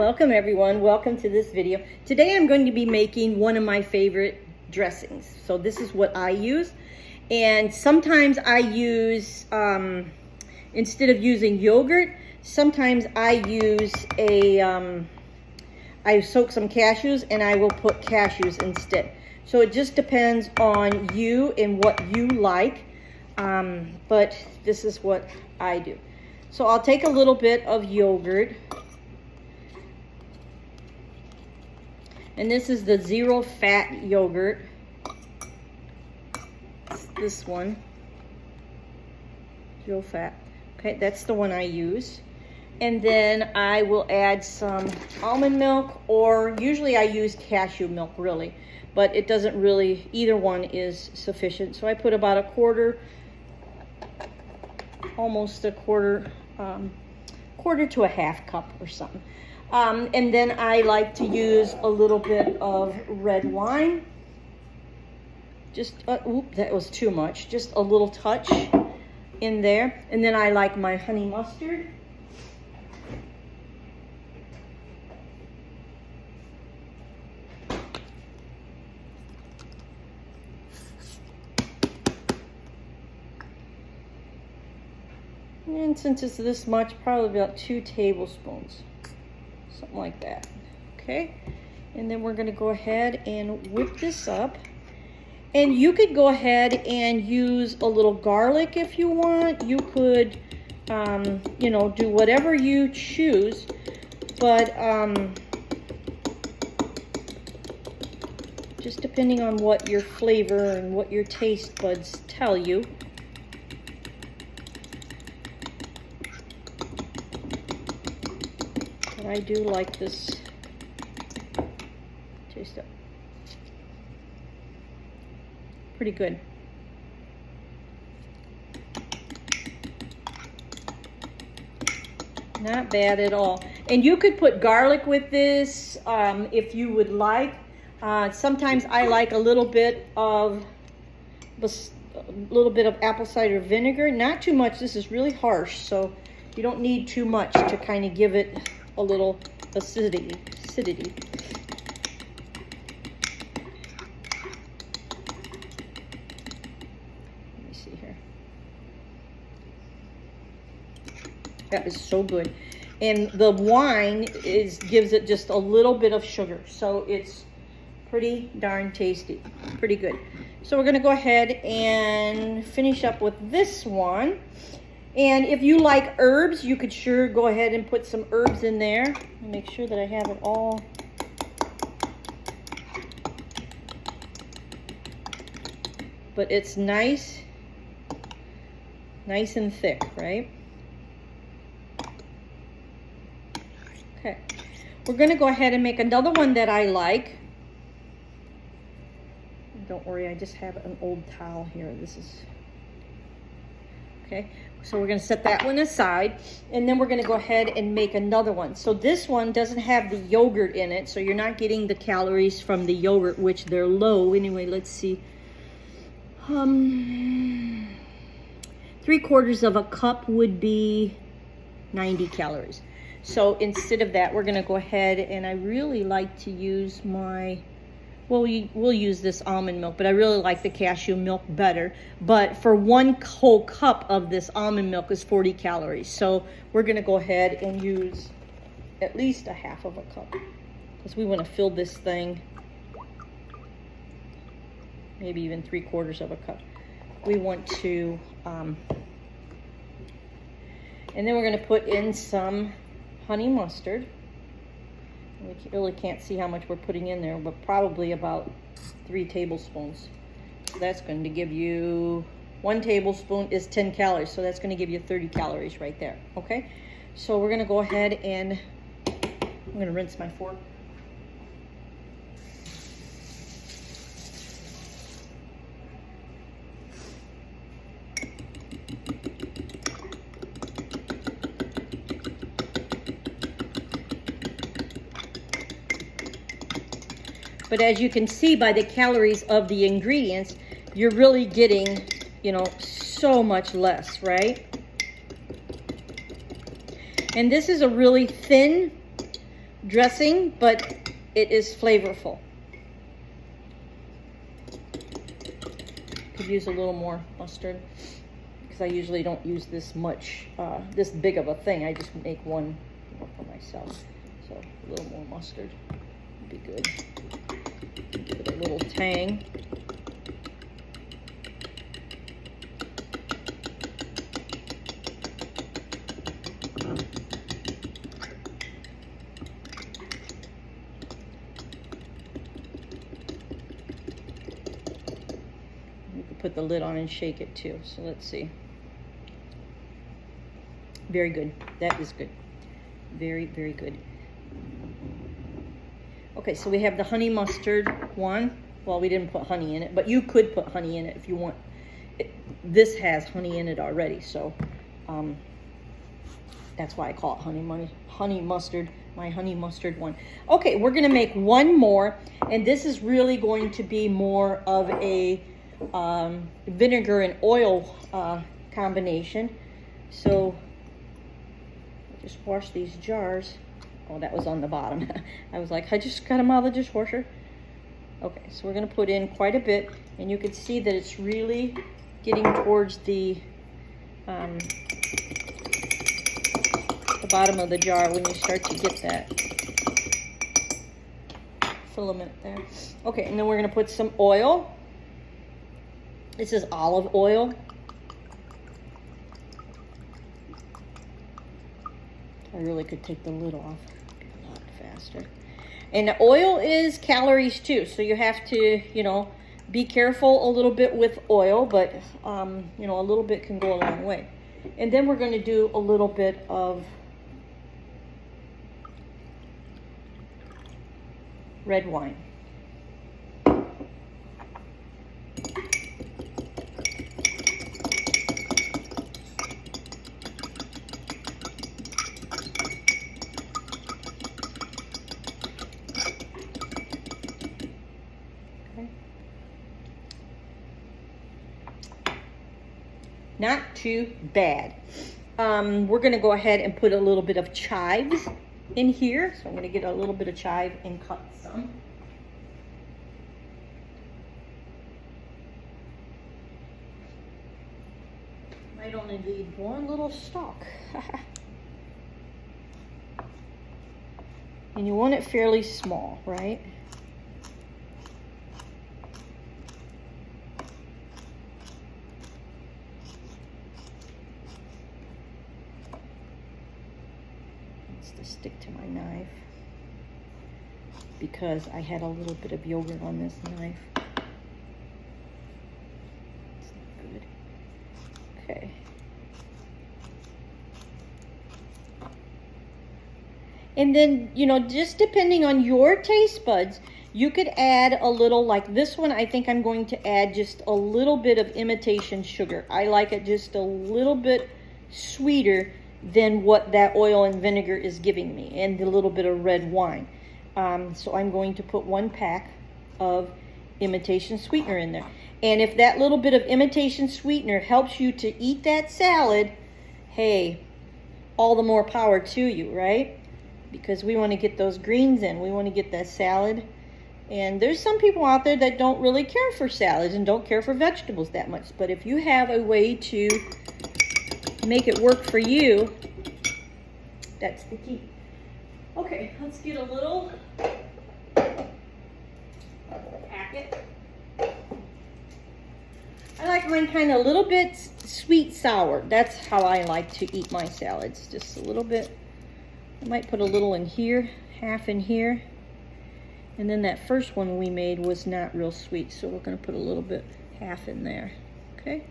Welcome everyone, welcome to this video. Today I'm going to be making one of my favorite dressings. So this is what I use. And sometimes I use, instead of using yogurt, sometimes I use I soak some cashews and I will put cashews instead. So it just depends on you and what you like. But this is what I do. So I'll take a little bit of yogurt. And this is the zero fat yogurt. It's this one. Zero fat. Okay, that's the one I use. And then I will add some almond milk, or usually I use cashew milk really, but it doesn't really, either one is sufficient. So I put about a quarter, almost a quarter, quarter to a half cup or something. And then I like to use a little bit of red wine. Just, oop, that was too much. Just a little touch in there. And then I like my honey mustard. And since it's this much, probably about 2 tablespoons. Something like that. Okay, and then we're going to go ahead and whip this up. And you could go ahead and use a little garlic if you want. You could, you know, do whatever you choose. But just depending on what your flavor and what your taste buds tell you. I do like this. Taste it. Pretty good. Not bad at all. And you could put garlic with this if you would like. Sometimes I like a little bit of apple cider vinegar. Not too much. This is really harsh, so you don't need too much to kind of give it a little acidity. Let me see here. That is so good. And the wine gives it just a little bit of sugar, so it's pretty darn tasty. Pretty good. So we're going to go ahead and finish up with this one. And if you like herbs, you could sure go ahead and put some herbs in there. Make sure that I have it all. But it's nice and thick, right? Okay. We're going to go ahead and make another one that I like. Don't worry, I just have an old towel here. This is... Okay, so we're going to set that one aside, and then we're going to go ahead and make another one. So this one doesn't have the yogurt in it, so you're not getting the calories from the yogurt, which they're low. Anyway, let's see. 3/4 of a cup would be 90 calories. So instead of that, we're going to go ahead, and I really like to use my... Well, we'll use this almond milk, but I really like the cashew milk better. But for 1 whole cup of this almond milk is 40 calories. So we're going to go ahead and use at least a half of a cup, because we want to fill this thing, maybe even 3/4 of a cup. We want to, and then we're going to put in some honey mustard. We really can't see how much we're putting in there, but probably about 3 tablespoons. So that's going to give you, 1 tablespoon is 10 calories, so that's going to give you 30 calories right there, okay? So we're going to go ahead and, I'm going to rinse my fork. But as you can see by the calories of the ingredients, you're really getting, you know, so much less, right? And this is a really thin dressing, but it is flavorful. Could use a little more mustard because I usually don't use this much, this big of a thing. I just make one for myself. So a little more mustard would be good. Give it a little tang. Put the lid on and shake it too. So let's see. Very good. That is good. Very, very good. Okay, so we have the honey mustard one. Well, we didn't put honey in it, but you could put honey in it if you want. This has honey in it already, so that's why I call it honey mustard. My honey mustard one. Okay, we're gonna make one more, and this is really going to be more of a vinegar and oil combination. So just wash these jars. Oh, that was on the bottom. I was like, I just got them out of the dishwasher. Okay, so we're going to put in quite a bit, and you can see that it's really getting towards the bottom of the jar when you start to get that filament there. Okay, and then we're going to put some oil. This is olive oil. I really could take the lid off a lot faster. And the oil is calories too, so you have to, you know, be careful a little bit with oil, but, you know, a little bit can go a long way. And then we're going to do a little bit of red wine. Not too bad. We're going to go ahead and put a little bit of chives in here. So I'm going to get a little bit of chive and cut some. Might only need one little stalk. And you want it fairly small, right? To stick to my knife because I had a little bit of yogurt on this knife. It's not good. Okay. And then, you know, just depending on your taste buds, you could add a little, like this one, I think I'm going to add just a little bit of imitation sugar. I like it just a little bit sweeter than what that oil and vinegar is giving me, and a little bit of red wine. So I'm going to put 1 pack of imitation sweetener in there. And if that little bit of imitation sweetener helps you to eat that salad, hey, all the more power to you, right? Because we want to get those greens in. We want to get that salad. And there's some people out there that don't really care for salads and don't care for vegetables that much. But if you have a way to make it work for you, that's the key. Okay, let's get a little packet. I like mine kind of a little bit sweet sour. That's how I like to eat my salads. Just a little bit. I might put a little in here, half in here. And then that first one we made was not real sweet, so we're going to put a little bit, half in there. Okay?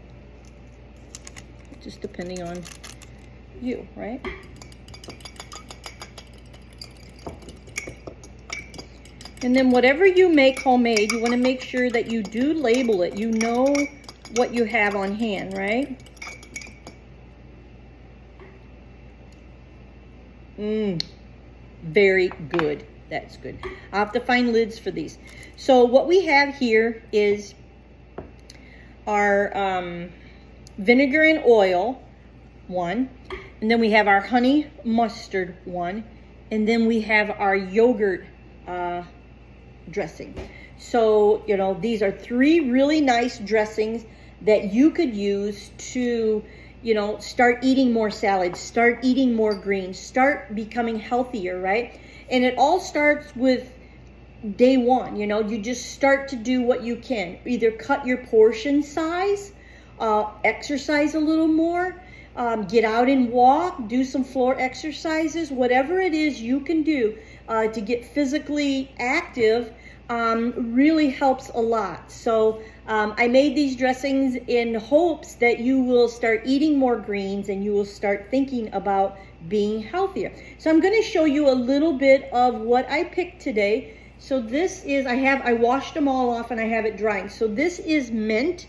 Just depending on you, right? And then whatever you make homemade, you want to make sure that you do label it. You know what you have on hand, right? Very good. That's good. I'll have to find lids for these. So what we have here is our vinegar and oil one, and then we have our honey mustard one, And then we have our yogurt dressing. So, you know, these are 3 really nice dressings that you could use to, you know, start eating more salads, start eating more greens, start becoming healthier, right? And it all starts with day 1. You know, you just start to do what you can. Either cut your portion size, exercise a little more, get out and walk, do some floor exercises, whatever it is you can do to get physically active really helps a lot. So I made these dressings in hopes that you will start eating more greens and you will start thinking about being healthier. So I'm going to show you a little bit of what I picked today. So this is, I washed them all off and I have it drying. So this is mint.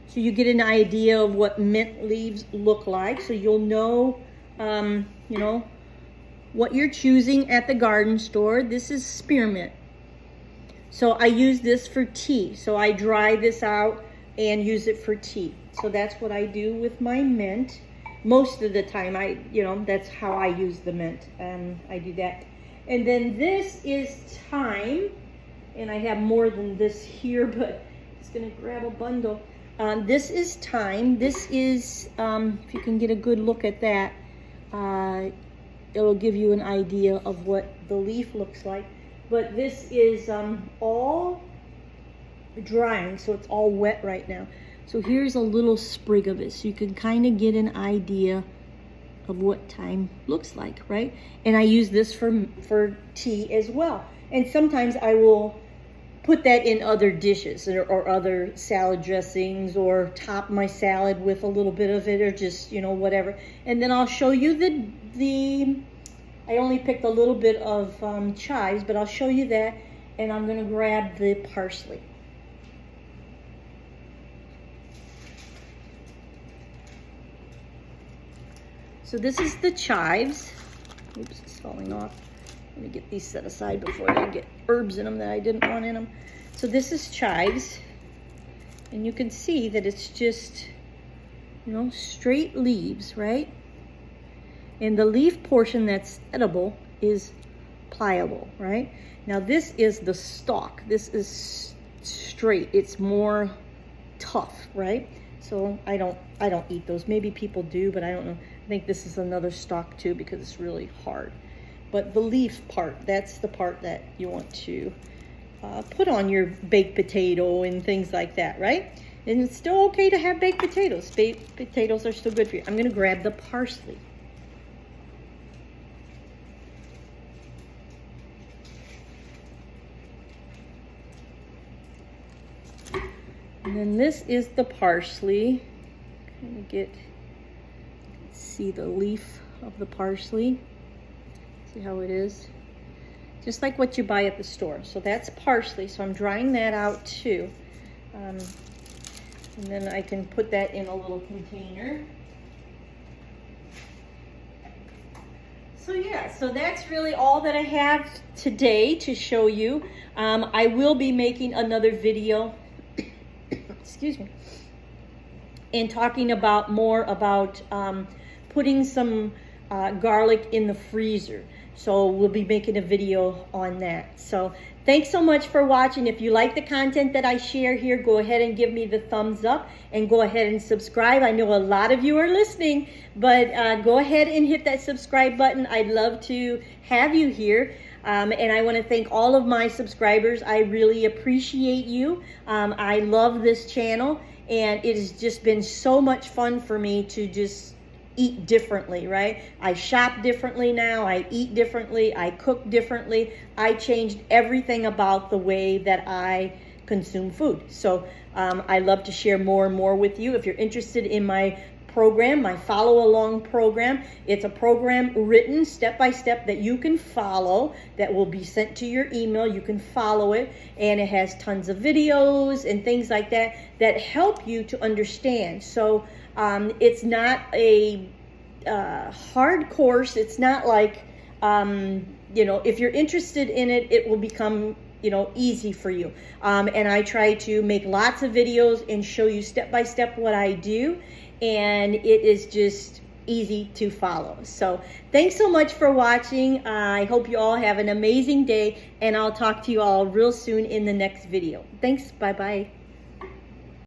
So you get an idea of what mint leaves look like. So you'll know, you know, what you're choosing at the garden store. This is spearmint. So I use this for tea. So I dry this out and use it for tea. So that's what I do with my mint. Most of the time, you know, that's how I use the mint. I do that. And then this is thyme. And I have more than this here, but it's gonna grab a bundle. This is thyme. This is, if you can get a good look at that, it'll give you an idea of what the leaf looks like. But this is all drying, so it's all wet right now. So here's a little sprig of it, so you can kind of get an idea of what thyme looks like, right? And I use this for tea as well. And sometimes I will put that in other dishes or other salad dressings, or top my salad with a little bit of it, or just, you know, whatever. And then I'll show you the I only picked a little bit of chives, but I'll show you that. And I'm going to grab the parsley. So this is the chives. Oops, it's falling off. Let me get these set aside before they get herbs in them that I didn't want in them. So this is chives. And you can see that it's just, you know, straight leaves, right? And the leaf portion that's edible is pliable, right? Now this is the stalk. This is straight. It's more tough, right? So I don't eat those. Maybe people do, but I don't know. I think this is another stalk too because it's really hard. But the leaf part, that's the part that you want to put on your baked potato and things like that, right? And it's still okay to have baked potatoes. Baked potatoes are still good for you. I'm gonna grab the parsley. And then this is the parsley. Kind of see the leaf of the parsley. See how it is? Just like what you buy at the store. So that's parsley. So I'm drying that out too. And then I can put that in a little container. So yeah, so that's really all that I have today to show you. I will be making another video excuse me, and talking about more about putting some garlic in the freezer. So we'll be making a video on that. So thanks so much for watching. If you like the content that I share here, go ahead and give me the thumbs up and go ahead and subscribe. I know a lot of you are listening, but go ahead and hit that subscribe button. I'd love to have you here. And I want to thank all of my subscribers. I really appreciate you. I love this channel, and it has just been so much fun for me to just eat differently, right? I shop differently now. I eat differently. I cook differently. I changed everything about the way that I consume food. So I love to share more and more with you. If you're interested in my program, my follow along program, it's a program written step by step that you can follow, that will be sent to your email. You can follow it, and it has tons of videos and things like that that help you to understand. So it's not a hard course. It's not like you know, if you're interested in it, it will become, you know, easy for you. And I try to make lots of videos and show you step by step what I do. And it is just, easy to follow. So thanks so much for watching. I hope you all have an amazing day, and I'll talk to you all real soon in the next video. Thanks. Bye-bye.